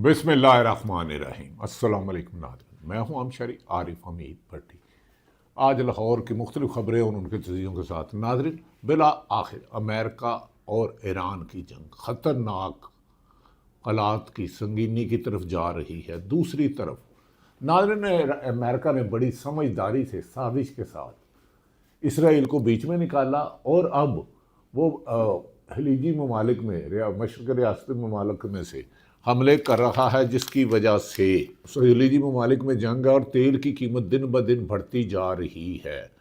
बिस्मिल्लाहिर्रहमानिर्रहीम। अस्सलाम वालेकुम नाज़रीन, मैं हूं अमशरी आरिफ हमीद भट्टी। आज लाहौर की मुख्तलिफ खबरें और उनके तजीयों के साथ नाज़रीन, बिला आखिर अमेरिका और ईरान की जंग ख़तरनाक हालात की संगीनी की तरफ जा रही है। दूसरी तरफ नाज़रीन, अमेरिका ने बड़ी समझदारी से साजिश के साथ इसराइल को बीच में निकाला और अब वो खलीजी ममालिक में मशरक़ रियासती ममालिक में से हमले कर रहा है, जिसकी वजह से खलीजी ममालिक में जंग और तेल की कीमत दिन ब दिन बढ़ती जा रही है।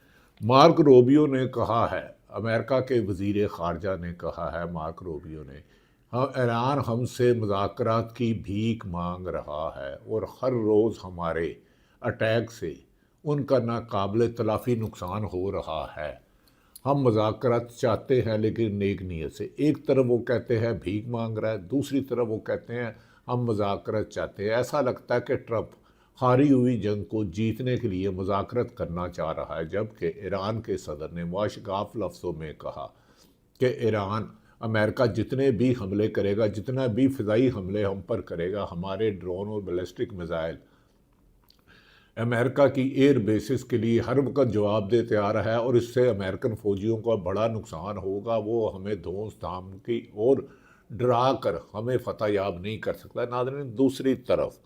मार्क रूबियो ने कहा है, अमेरिका के वज़ीर ख़ारजा ने कहा है, मार्क रूबियो ने, हम ईरान हमसे मुज़ाकरात की भीख मांग रहा है और हर रोज़ हमारे अटैक से उनका नाकाबिले तलाफ़ी नुकसान हो रहा है। हम मुज़ाकरात चाहते हैं लेकिन नेक नीयत से। एक तरफ वो कहते हैं भीख मांग रहा है, दूसरी तरफ वो कहते हैं हम मुज़ाकरात चाहते हैं। ऐसा लगता है कि ट्रंप हारी हुई जंग को जीतने के लिए मुज़ाकरात करना चाह रहा है, जबकि ईरान के सदर ने वाशगाफ लफ्ज़ों में कहा कि ईरान अमेरिका जितने भी हमले करेगा, जितना भी फ़िज़ाई हमले हम पर करेगा, हमारे ड्रोन और बैलिस्टिक मिज़ाइल अमेरिका की एयर बेसिस के लिए हर वक्त जवाब देते आ रहा है और इससे अमेरिकन फ़ौजियों का बड़ा नुकसान होगा। वो हमें धौंस धाम की और डरा कर हमें फतह याब नहीं कर सकता। नाज़रीन, दूसरी तरफ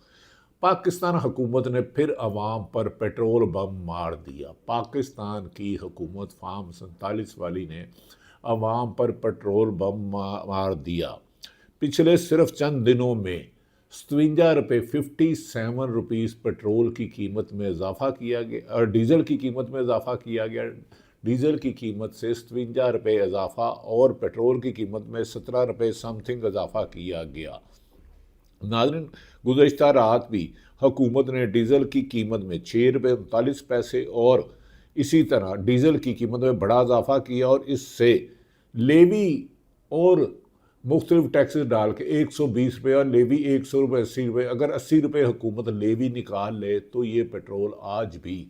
पाकिस्तान हुकूमत ने फिर अवाम पर पेट्रोल बम मार दिया। पाकिस्तान की हुकूमत फार्म 47 वाली ने अवाम पर पेट्रोल बम मार दिया। पिछले सिर्फ चंद दिनों में 57 रुपये 57 रुपीज़ पेट्रोल की कीमत में इजाफा किया गया और डीज़ल की कीमत में इजाफा किया गया। डीज़ल की कीमत से 57 रुपये इजाफा और पेट्रोल की कीमत में 17 रुपये समथिंग इजाफा किया गया। नाज़रीन, गुज़श्ता रात भी हुकूमत ने डीज़ल की कीमत में 6 रुपये 39 पैसे और इसी तरह डीज़ल की कीमत में बड़ा इजाफा किया और इससे लेवी और मुख्तलिफ टैक्सेस डाल के 120 रुपये और लेवी 100 रुपये 80 रुपये, अगर 80 रुपये हुकूमत लेवी निकाल ले तो ये पेट्रोल आज भी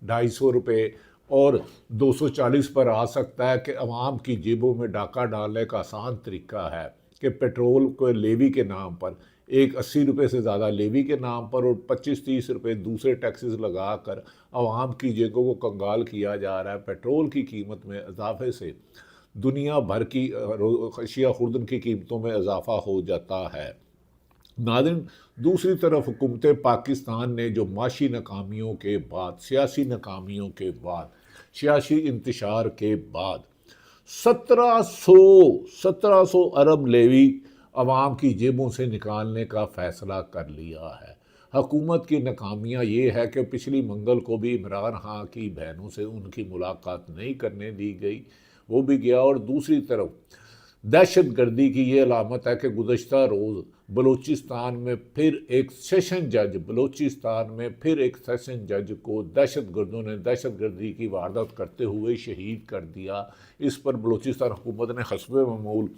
250 रुपये और 240 पर आ सकता है। कि अवाम की जेबों में डाका डालने का आसान तरीका है कि पेट्रोल को लेवी के नाम पर 80 रुपये से ज़्यादा लेवी के नाम पर और 25-30 रुपये दूसरे टैक्सेस लगा कर अवाम की जेबों को कंगाल किया जा रहा है। पेट्रोल की कीमत में इजाफे से दुनिया भर की अशिया खुर्दन की कीमतों में इजाफा हो जाता है। नाज़रीन, दूसरी तरफ हुकूमत पाकिस्तान ने जो माशी नाकामियों के बाद, सियासी नाकामियों के बाद, सियासी इंतशार के बाद 1700 अरब लेवी अवाम की जेबों से निकालने का फ़ैसला कर लिया है। हुकूमत की नाकामियाँ ये है कि पिछली मंगल को भी इमरान खान की बहनों से उनकी मुलाकात नहीं करने दी गई, वो भी गया। और दूसरी तरफ दहशत गर्दी की ये अलामत है कि गुज़श्ता रोज़ बलूचिस्तान में फिर एक सेशन जज को दहशत गर्दों ने दहशत गर्दी की वारदात करते हुए शहीद कर दिया। इस पर बलूचिस्तान हुकूमत ने हस्बे मामूल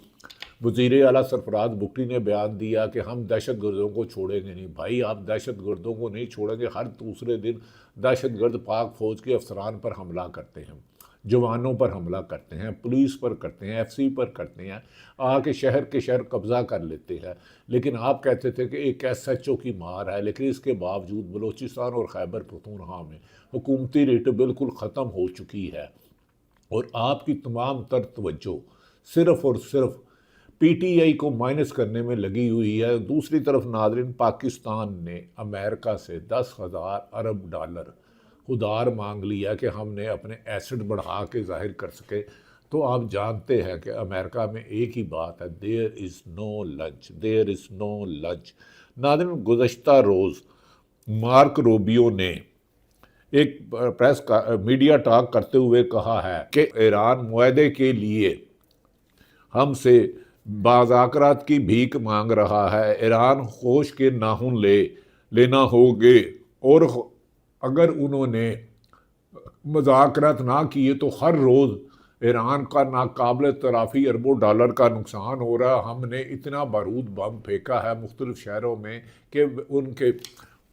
वज़ीर आला सरफराज भुट्टी ने बयान दिया कि हम दहशत गर्दों को छोड़ेंगे नहीं। भाई, आप दहशत गर्दों को नहीं छोड़ेंगे। हर दूसरे दिन दहशत गर्द पाक फ़ौज के अफसरान पर हमला करते हैं, जवानों पर हमला करते हैं, पुलिस पर करते हैं, एफसी पर करते हैं, आके शहर के शहर कब्ज़ा कर लेते हैं। लेकिन आप कहते थे कि एक SHO की मार है, लेकिन इसके बावजूद बलूचिस्तान और खैबर पख्तूनख्वा में हुकूमती रेट बिल्कुल ख़त्म हो चुकी है और आपकी तमाम तर तवज्जो सिर्फ़ और सिर्फ PTI को माइनस करने में लगी हुई है। दूसरी तरफ नाज़रीन, पाकिस्तान ने अमेरिका से 10,000 अरब डॉलर उधार मांग लिया कि हमने अपने एसेट बढ़ा के जाहिर कर सके। तो आप जानते हैं कि अमेरिका में एक ही बात है, देयर इज़ नो लंच। नाज़रीन, गुज़श्ता रोज़ मार्क रूबियो ने एक मीडिया टॉक करते हुए कहा है कि ईरान मुआहदे के लिए हमसे बाज़ाकरात की भीख मांग रहा है। ईरान होश के नाखून लेना होंगे और अगर उन्होंने मुज़ाकरात ना किए तो हर रोज़ ईरान का नाकाबिले तलाफ़ी अरबों डॉलर का नुकसान हो रहा है। हमने इतना बारूद बम फेंका है मुख्तलिफ़ शहरों में कि उनके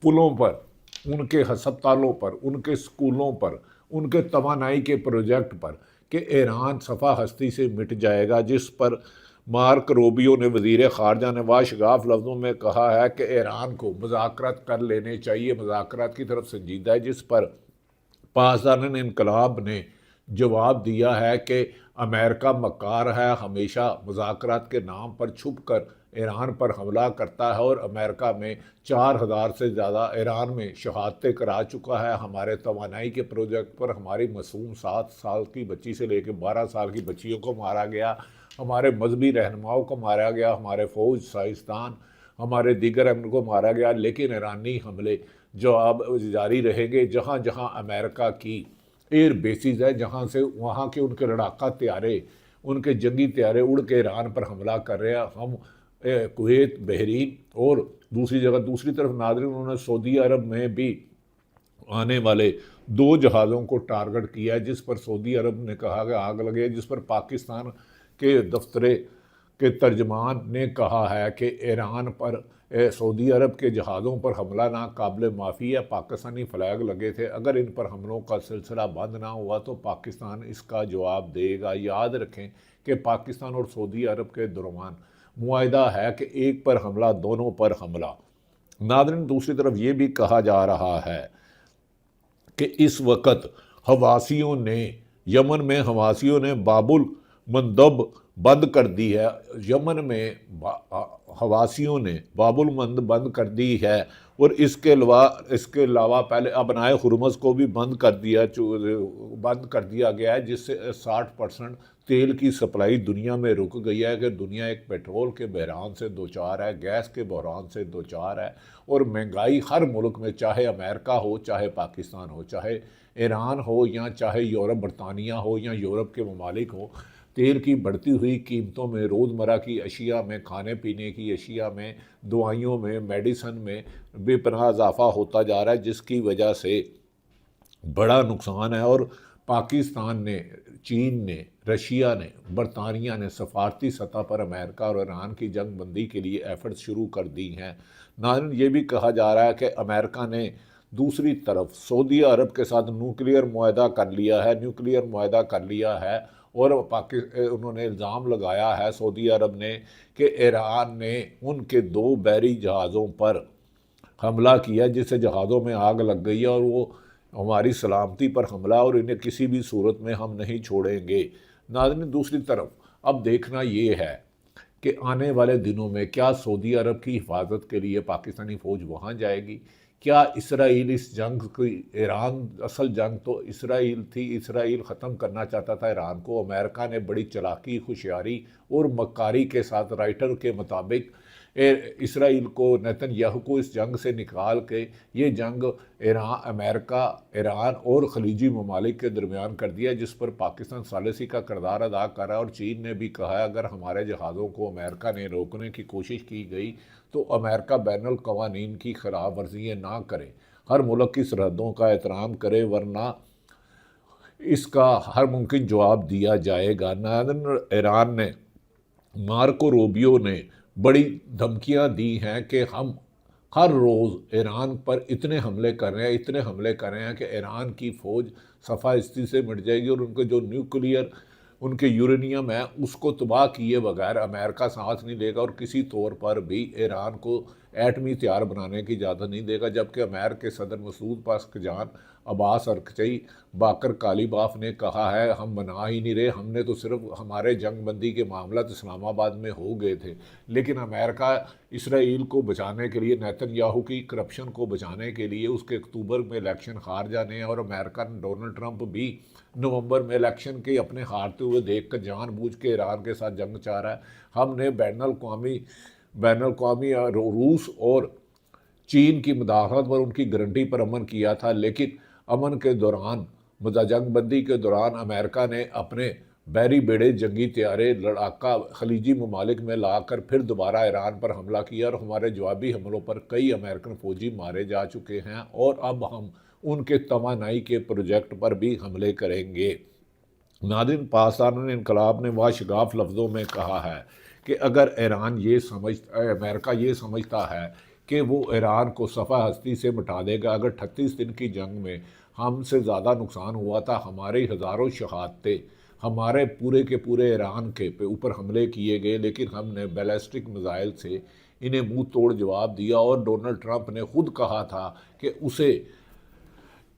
पुलों पर, उनके हस्पतालों पर, उनके स्कूलों पर, उनके तवानाई के प्रोजेक्ट पर कि ईरान सफ़ा हस्ती से मिट जाएगा, जिस पर मार्क रूबियो ने वज़ीर ख़ारजा ने वाशगाफ लफ्ज़ों में कहा है कि ईरान को मुज़ाकरात कर लेने चाहिए, मुज़ाकरात की तरफ संजीदा है, जिस पर पाकिस्तान इनकलाब ने जवाब दिया है कि अमेरिका मक्कार है, हमेशा मुज़ाकरात के नाम पर छुप कर ईरान पर हमला करता है और अमेरिका में 4000 से ज़्यादा ईरान में शहादतें करा चुका है। हमारे तवानाई के प्रोजेक्ट पर हमारी मासूम 7 साल की बच्ची से लेकर 12 साल की बच्चियों को मारा गया, हमारे मजहबी रहनुमाओं को मारा गया, हमारे फ़ौज साइंसदान, हमारे दीगर अमल को मारा गया। लेकिन ईरानी हमले जो अब जारी रहेंगे। जहाँ जहाँ अमेरिका की एयर बेसिस है, जहाँ से वहाँ के उनके लड़ाका तैयारे, उनके जंगी तैयारे उड़ के ईरान पर हमला कर रहे हैं। हम कुवैत, बहरीन और दूसरी जगह, दूसरी तरफ नाज़रीन, उन्होंने सऊदी अरब में भी आने वाले 2 जहाज़ों को टारगेट किया है, जिस पर सऊदी अरब ने कहा कि आग लगे, जिस पर पाकिस्तान के दफ्तरे के तर्जमान ने कहा है कि ईरान पर सऊदी अरब के जहाज़ों पर हमला नाकाबिल माफ़ी है, पाकिस्तानी फ्लैग लगे थे। अगर इन पर हमलों का सिलसिला बंद ना हुआ तो पाकिस्तान इसका जवाब देगा। याद रखें कि पाकिस्तान और सऊदी अरब के दरमियान मुआहिदा है कि एक पर हमला, दोनों पर हमला। नाज़रीन, दूसरी तरफ ये भी कहा जा रहा है कि इस वक्त हवासियों ने, यमन में हवासियों ने बाबुल मंदब बंद कर दी है। यमन में हवासियों ने बाबुल मंद बंद कर दी है और इसके अलावा पहले अपनाए हुरमस को भी बंद कर दिया गया है, जिससे 60% तेल की सप्लाई दुनिया में रुक गई है कि दुनिया एक पेट्रोल के बहरान से दो चार है, गैस के बहरान से दो चार है। और महंगाई हर मुल्क में, चाहे अमेरिका हो, चाहे पाकिस्तान हो, चाहे ईरान हो, या चाहे यूरोप, बरतानिया हो या यूरोप के ममालिक हो, तेल की बढ़ती हुई कीमतों में, रोज़मर्रा की अशिया में, खाने पीने की अशिया में, दवाइयों में, मेडिसन में बेपनाह इजाफ़ा होता जा रहा है, जिसकी वजह से बड़ा नुकसान है। और पाकिस्तान ने, चीन ने, रशिया ने, बरतानिया ने सफारती सतह पर अमेरिका और ईरान की जंग बंदी के लिए एफर्ट शुरू कर दी हैं। नाज़रीन, ये भी कहा जा रहा है कि अमेरिका ने दूसरी तरफ सऊदी अरब के साथ न्यूक्लियर मुआहदा कर लिया है और उन्होंने इल्ज़ाम लगाया है सऊदी अरब ने कि ईरान ने उनके 2 बहरी जहाज़ों पर हमला किया, जिससे जहाज़ों में आग लग गई है और वो हमारी सलामती पर हमला, और इन्हें किसी भी सूरत में हम नहीं छोड़ेंगे। नाज़रीन, दूसरी तरफ अब देखना ये है कि आने वाले दिनों में क्या सऊदी अरब की हिफाजत के लिए पाकिस्तानी फ़ौज वहाँ जाएगी? क्या इसराइल इस जंग की, ईरान, असल जंग तो इसराइल थी, इसराइल ख़त्म करना चाहता था ईरान को। अमेरिका ने बड़ी चालाकी, होशियारी और मक्कारी के साथ, राइटर के मुताबिक, इसराइल को, नेतन्याहू को इस जंग से निकाल के ये जंग अमेरिका, ईरान और खलीजी ममालिक के दरमियान कर दिया, जिस पर पाकिस्तान सालिसी का किरदार अदा कर रहा है। और चीन ने भी कहा है अगर हमारे जहाज़ों को अमेरिका ने रोकने की कोशिश की गई तो अमेरिका बैनुल क़वानीन की खिलाफ वर्जियाँ ना करे, हर मुल्क की सरहदों का एहतराम करे, वरना इसका हर मुमकिन जवाब दिया जाएगा। नाज़रीन, ईरान ने, मार्को रूबियो ने बड़ी धमकियां दी हैं कि हम हर रोज़ ईरान पर इतने हमले कर रहे हैं कि ईरान की फ़ौज सफ़ाइस्ती से मिट जाएगी और उनके जो न्यूक्लियर, उनके यूरेनियम है, उसको तबाह किए बगैर अमेरिका सांस नहीं लेगा और किसी तौर पर भी ईरान को एटमी हथियार बनाने की इजाज़त नहीं देगा। जबकि अमेरिका के सदर मसूद पासकजान, अब्बास अरकची, बाकर कालीबाफ ने कहा है हम बना ही नहीं रहे, हमने तो सिर्फ, हमारे जंगबंदी के मामला तो इस्लामाबाद में हो गए थे। लेकिन अमेरिका इसराइल को बचाने के लिए, नेतन्याहू की करप्शन को बचाने के लिए, उसके अक्टूबर में इलेक्शन हार जाने और अमेरिका ने, डोनाल्ड ट्रंप भी नवंबर में इलेक्शन के अपने हारते हुए देख कर जानबूझ के ईरान के साथ जंग चाह रहा है। हमने बैनुल-अक़वामी रूस और चीन की मुदाखलत पर, उनकी गारंटी पर अमन किया था, लेकिन अमन के दौरान, जंगबंदी के दौरान अमेरिका ने अपने बहरी बेड़े, जंगी तैयारे, लड़ाका खलीजी ममालिक में लाकर फिर दोबारा ईरान पर हमला किया और हमारे जवाबी हमलों पर कई अमेरिकन फ़ौजी मारे जा चुके हैं और अब हम उनके तवानाई के प्रोजेक्ट पर भी हमले करेंगे। नाज़रीन, पाकिस्तान इनकलाब ने वाशगाफ लफ्ज़ों में कहा है कि अगर अमेरिका ये समझता है कि वो ईरान को सफ़ा हस्ती से मिटा देगा, अगर 38 दिन की जंग में हमसे ज़्यादा नुकसान हुआ था, हमारी हज़ारों शहादतें, हमारे पूरे के पूरे ईरान के पे ऊपर हमले किए गए, लेकिन हमने बैलिस्टिक मिसाइल से इन्हें मुंह तोड़ जवाब दिया। और डोनाल्ड ट्रंप ने खुद कहा था कि उसे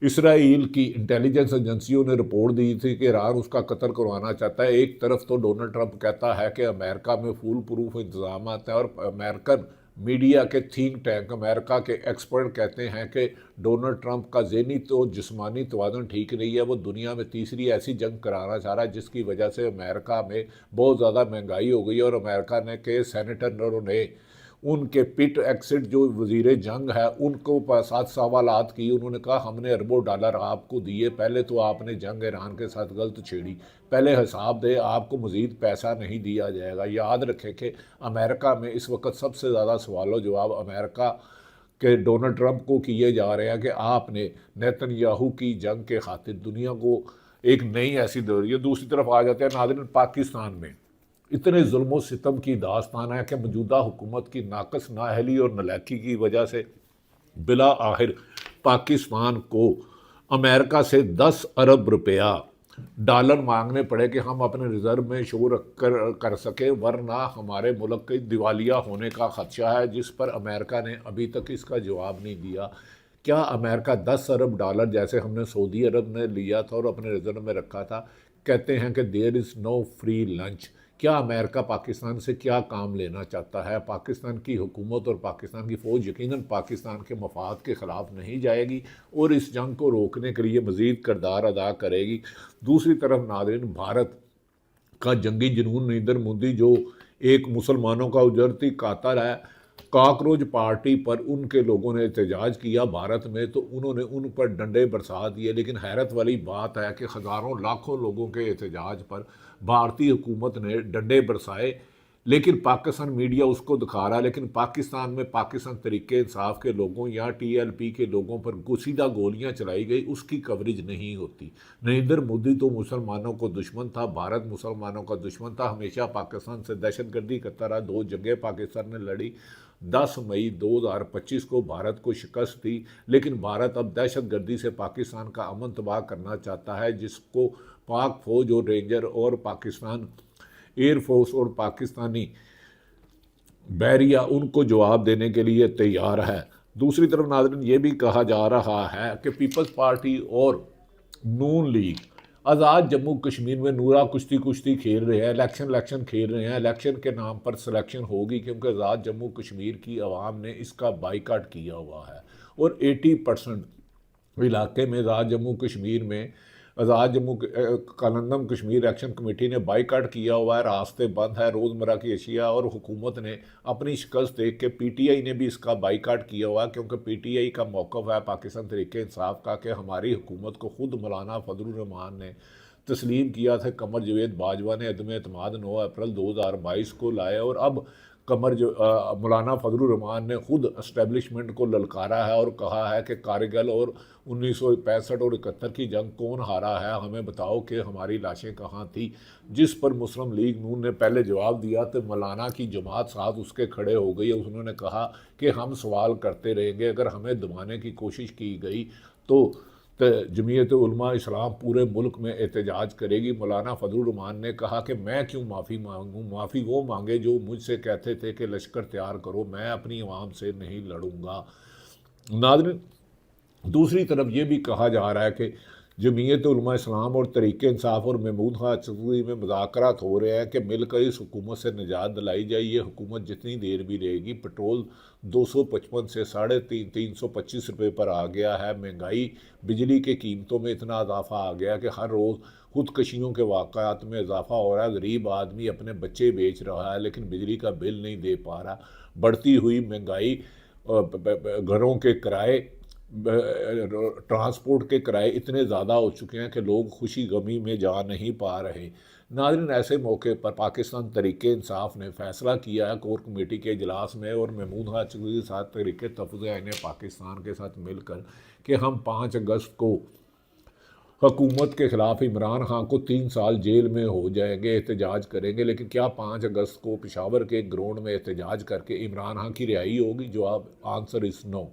इसराइल की इंटेलिजेंस एजेंसियों ने रिपोर्ट दी थी कि ईरान उसका कत्ल करवाना चाहता है। एक तरफ तो डोनाल्ड ट्रंप कहता है कि अमेरिका में फूल प्रूफ इंतजाम हैं, और अमेरिकन मीडिया के थिंक टैंक अमेरिका के एक्सपर्ट कहते हैं कि डोनाल्ड ट्रंप का ज़हनी तो जिस्मानी तवाज़ुन ठीक नहीं है। वो दुनिया में तीसरी ऐसी जंग कराना चाह रहा है जिसकी वजह से अमेरिका में बहुत ज़्यादा महंगाई हो गई है। और अमेरिका ने के सेनेटरों ने उनके पिट एक्सिट जो वजीर जंग है उनको साथ सवालात की। उन्होंने कहा हमने अरबों डॉलर आपको दिए, पहले तो आपने जंग ईरान के साथ गलत छेड़ी, पहले हिसाब दे, आपको मज़ीद पैसा नहीं दिया जाएगा। याद रखें कि अमेरिका में इस वक्त सबसे ज़्यादा सवालों जवाब अमेरिका के डोनाल्ड ट्रंप को किए जा रहे हैं कि आपने नेतन्याहू की जंग के खातिर दुनिया को एक नई ऐसी दौर। दूसरी तरफ आ जाते हैं नाज़रीन, पाकिस्तान में इतने जुल्म सितम की दास्तान है कि मौजूदा हुकूमत की नाकस नाअहली और नलायकी की वजह से बिला आखिर पाकिस्तान को अमेरिका से 10 अरब रुपया डॉलर मांगने पड़े कि हम अपने रिजर्व में शो रख कर सके, वरना हमारे मुल्क के दिवालिया होने का खदशा है, जिस पर अमेरिका ने अभी तक इसका जवाब नहीं दिया। क्या अमेरिका 10 अरब डॉलर जैसे हमने सऊदी अरब ने लिया था और अपने रिजर्व में रखा था, कहते हैं कि there is no free lunch. क्या अमेरिका पाकिस्तान से क्या काम लेना चाहता है? पाकिस्तान की हुकूमत और पाकिस्तान की फ़ौज यकीनन पाकिस्तान के मफाद के ख़िलाफ़ नहीं जाएगी और इस जंग को रोकने के लिए मज़ीद किरदार अदा करेगी। दूसरी तरफ नाज़रीन, भारत का जंगी जुनून नरेंद्र मोदी जो एक मुसलमानों का उजरती कातर है, कॉकरोच पार्टी पर उनके लोगों ने एहतजाज किया भारत में, तो उन्होंने उन पर डंडे बरसा दिए। लेकिन हैरत वाली बात है कि हज़ारों लाखों लोगों के एहतजाज पर भारतीय हुकूमत ने डंडे बरसाए, लेकिन पाकिस्तान मीडिया उसको दिखा रहा है। लेकिन पाकिस्तान में पाकिस्तान तरीके इंसाफ के लोगों या TLP के लोगों पर गुसीदा गोलियां चलाई गई, उसकी कवरेज नहीं होती। नरेंद्र मोदी तो मुसलमानों को दुश्मन था, भारत मुसलमानों का दुश्मन था, हमेशा पाकिस्तान से दहशतगर्दी करता रहा। 2 जंगें पाकिस्तान ने लड़ी। 10 मई 2025 को भारत को शिकस्त दी, लेकिन भारत अब दहशतगर्दी से पाकिस्तान का अमन तबाह करना चाहता है, जिसको पाक फौज और रेंजर और पाकिस्तान एयरफोर्स और पाकिस्तानी बैरिया उनको जवाब देने के लिए तैयार है। दूसरी तरफ नाज़रीन, ये भी कहा जा रहा है कि पीपल्स पार्टी और नून लीग आज़ाद जम्मू कश्मीर में नूरा कुश्ती खेल रहे हैं, इलेक्शन खेल रहे हैं। इलेक्शन के नाम पर सिलेक्शन होगी, क्योंकि आज़ाद जम्मू कश्मीर की आवाम ने इसका बाइकाट किया हुआ है और 80% इलाके में आज़ाद जम्मू कश्मीर में आज़ाद जम्मू कालंदम कश्मीर एक्शन कमेटी ने बाइकाट किया हुआ है, रास्ते बंद है, रोज़मर्रा की अशिया। और हुकूमत ने अपनी शिकस्त देख के PTI ने भी इसका बाइकाट किया हुआ है, क्योंकि PTI का मौक़िफ़ है पाकिस्तान तरीके इंसाफ का कि हमारी हुकूमत को खुद मौलाना फजलुर रहमान ने तस्लीम किया था। कमर जावेद बाजवा ने अदम एतमाद 9 अप्रैल 2022 को लाया और अब मौलाना फजलुर रहमान ने खुद इस्टेब्लिशमेंट को ललकारा है और कहा है कि कारगिल और 1965 और 71 की जंग कौन हारा है, हमें बताओ कि हमारी लाशें कहाँ थी। जिस पर मुस्लिम लीग नून ने पहले जवाब दिया तो मौलाना की जमात साथ उसके खड़े हो गई। उन्होंने कहा कि हम सवाल करते रहेंगे, अगर हमें दबाने की कोशिश की गई तो जमीयत उलमा इस्लाम पूरे मुल्क में एहतजाज करेगी। मौलाना फजलुर रहमान ने कहा कि मैं क्यों माफ़ी मांगूँ, माफ़ी वो मांगे जो मुझसे कहते थे कि लश्कर तैयार करो, मैं अपनी आवाम से नहीं लड़ूंगा। नाज़रीन, दूसरी तरफ ये भी कहा जा रहा है कि जमीयत उलमा इस्लाम और तरीके इंसाफ और महमूद खान चौधरी में मुज़ाकरात हो रहे हैं कि मिलकर इस हुकूमत से निजात दिलाई जाए। ये हुकूमत जितनी देर भी रहेगी, पेट्रोल 255 से 325 रुपये पर आ गया है। महंगाई, बिजली के कीमतों में इतना इजाफा आ गया कि हर रोज़ खुदकशियों के वाक़यात में इजाफा हो रहा है। गरीब आदमी अपने बच्चे बेच रहा है लेकिन बिजली का बिल नहीं दे पा रहा। बढ़ती हुई महंगाई, घरों के किराए, ट्रांसपोर्ट के किराए इतने ज़्यादा हो चुके हैं कि लोग खुशी गमी में जा नहीं पा रहे। नाज़रीन, ऐसे मौके पर पाकिस्तान तरीके इंसाफ ने फ़ैसला किया है कोर कमेटी के इजलास में और महमूद खान चौधरी के साथ तहरीक तहफ़्फ़ुज़ आईन पाकिस्तान के साथ मिलकर कि हम 5 अगस्त को हुकूमत के ख़िलाफ़ इमरान खान को 3 साल जेल में हो जाएंगे, एहतजाज करेंगे। लेकिन क्या 5 अगस्त को पेशावर के ग्राउंड में एहतजाज करके इमरान खान की रिहाई होगी? जवाब आंसर इज़ नो।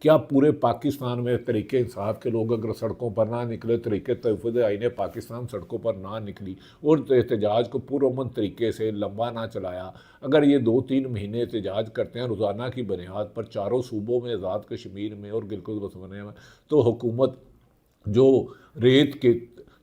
क्या पूरे पाकिस्तान में तरीके इंसाफ के लोग अगर सड़कों पर ना निकले, तरीके तहफ़्फ़ुज़ आईन पाकिस्तान सड़कों पर ना निकली और एहतजाज को पुरअमन तरीके से लंबा ना चलाया, अगर ये 2-3 महीने एहतजाज करते हैं रोज़ाना की बुनियाद पर चारों सूबों में, आज़ाद कश्मीर में और गिलगित बल्तिस्तान में, तो हुकूमत जो रेत के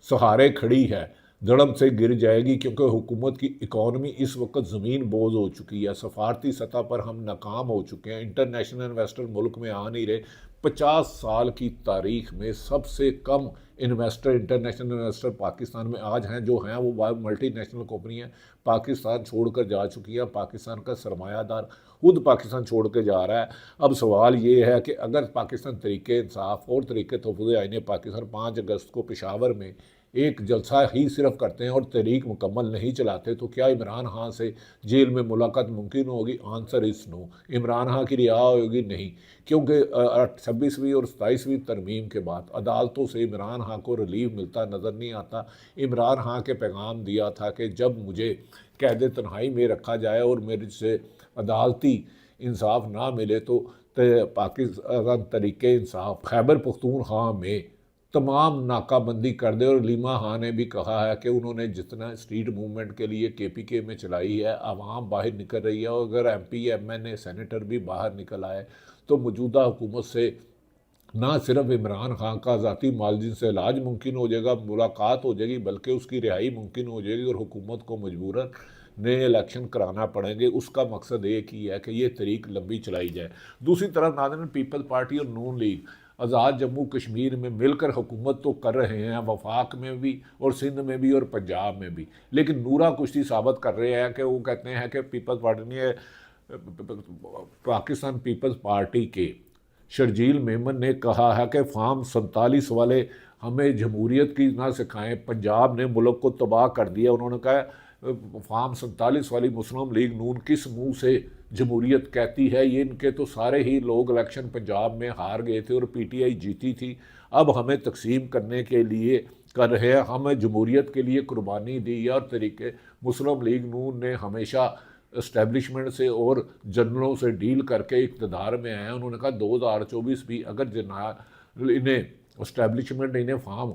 सहारे खड़ी है धड़म से गिर जाएगी, क्योंकि हुकूमत की इकॉनमी इस वक्त ज़मीन बोझ हो चुकी है। सफारती सतह पर हम नाकाम हो चुके हैं, इंटरनेशनल इन्वेस्टर मुल्क में आ नहीं रहे। 50 साल की तारीख में सबसे कम इन्वेस्टर, इंटरनेशनल इन्वेस्टर पाकिस्तान में आज हैं, जो हैं वो मल्टी नेशनल कंपनी हैं पाकिस्तान छोड़कर जा चुकी है। पाकिस्तान का सरमायादार खुद पाकिस्तान छोड़ के जा रहा है। अब सवाल ये है कि अगर पाकिस्तान तरीके इंसाफ और तरीके तहफ़्फ़ुज़ आईन पाकिस्तान 5 अगस्त को पेशावर में एक जलसा ही सिर्फ करते हैं और तहरीक मुकम्मल नहीं चलाते, तो क्या इमरान खान से जेल में मुलाकात मुमकिन होगी? Answer is no. Imran Khan की रिहा होगी? नहीं, क्योंकि 26वीं और 27वीं तरमीम के बाद अदालतों से इमरान खान को रिलीफ मिलता नज़र नहीं आता। इमरान खान के पैगाम दिया था कि जब मुझे कैद तन्हाई में रखा जाए और मेरे से अदालती इंसाफ ना मिले तो पाकिस्तान तरीके इंसाफ खैबर पख्तूनख्वा में तमाम नाकाबंदी कर दे। और लीमा खान ने भी कहा है कि उन्होंने जितना स्ट्रीट मूवमेंट के लिए KPK में चलाई है, आवाम बाहर निकल रही है, और अगर MP MNA सेनेटर भी बाहर निकल आए तो मौजूदा हुकूमत से ना सिर्फ इमरान खान का ज़ाती मालजिन से इलाज मुमकिन हो जाएगा, मुलाकात हो जाएगी, बल्कि उसकी रिहाई मुमकिन हो जाएगी और हुकूमत को मजबूरन नए इलेक्शन कराना पड़ेंगे। उसका मकसद एक ही है कि ये तरीक लंबी चलाई जाए। दूसरी तरफ नाज़रीन, पीपल्स पार्टी और नून लीग आज़ाद जम्मू कश्मीर में मिलकर हुकूमत तो कर रहे हैं, वफाक में भी और सिंध में भी और पंजाब में भी, लेकिन नूरा कुश्ती साबित कर रहे हैं कि वो कहते हैं कि पीपल्स पार्टी ने, पाकिस्तान पीपल्स पार्टी के शर्जील मेमन ने कहा है कि फार्म 47 वाले हमें जमहूरियत की ना सिखाएं, पंजाब ने मुल्क को तबाह कर दिया। उन्होंने कहा फार्म 47 वाली मुस्लिम लीग नून किस मुंह से जमहूरियत कहती है? ये इनके तो सारे ही लोग इलेक्शन पंजाब में हार गए थे और PTI जीती थी, अब हमें तकसीम करने के लिए कर रहे हैं। हमें जमहूरियत के लिए कुर्बानी दी है और तरीके मुस्लिम लीग नून ने हमेशा इस्टेब्लिशमेंट से और जनरलों से डील करके इक़्तिदार में आए हैं। उन्होंने कहा 2024 भी अगर इन्हें इस्टेब्लिशमेंट इन्हें फार्म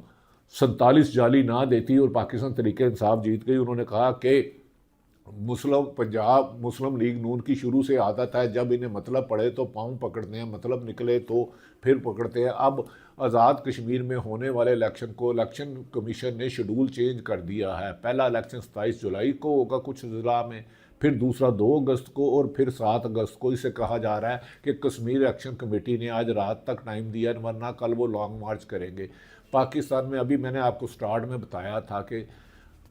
47 जाली ना देती और पाकिस्तान तरीके इंसाफ जीत गई, उन्होंने कहा कि मुस्लिम लीग नून की शुरू से आदत है, जब इन्हें मतलब पड़े तो पाँव पकड़ते हैं, मतलब निकले तो फिर पकड़ते हैं। अब आज़ाद कश्मीर में होने वाले इलेक्शन को इलेक्शन कमीशन ने शेड्यूल चेंज कर दिया है। पहला इलेक्शन 27 जुलाई को होगा कुछ ज़िला में, फिर दूसरा 2 अगस्त को और फिर 7 अगस्त को। इसे कहा जा रहा है कि कश्मीर एक्शन कमेटी ने आज रात तक टाइम दिया, वरना कल वो लॉन्ग मार्च करेंगे। पाकिस्तान में अभी मैंने आपको स्टार्ट में बताया था कि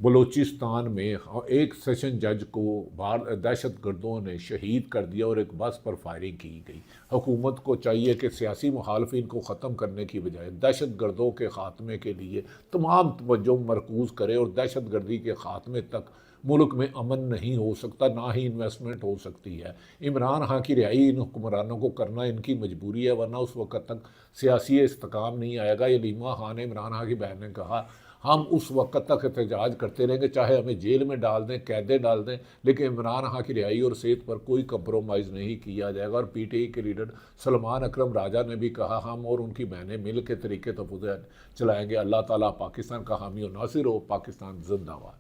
बलूचिस्तान में एक सेशन जज को दहशत गर्दों ने शहीद कर दिया और एक बस पर फायरिंग की गई। हुकूमत को चाहिए कि सियासी मुखालफिन को ख़त्म करने की बजाय दहशत गर्दों के ख़ात्मे के लिए तमाम तवज्जो मरकूज़ करे, और दहशत गर्दी के ख़ात्मे तक मुल्क में अमन नहीं हो सकता, ना ही इन्वेस्टमेंट हो सकती है। इमरान खान की रिहाई इन हुक्मरानों को करना इनकी मजबूरी है, वरना उस वक्त तक सियासी इस्तेकाम नहीं आएगा। ये लीमा खान ने, इमरान खान की बहन ने कहा, हम उस वक्त तक एहतजाज करते रहेंगे, चाहे हमें जेल में डाल दें, कैदें डाल दें, लेकिन इमरान खान की रिहाई और सेहत पर कोई कंप्रोमाइज़ नहीं किया जाएगा। और PTI के लीडर सलमान अकरम राजा ने भी कहा, हम और उनकी बहनें मिल के तरीके तहफ़्फ़ुज़ चलाएँगे। अल्लाह ताला पाकिस्तान का हामी और नासिर हो। पाकिस्तान जिंदाबाद।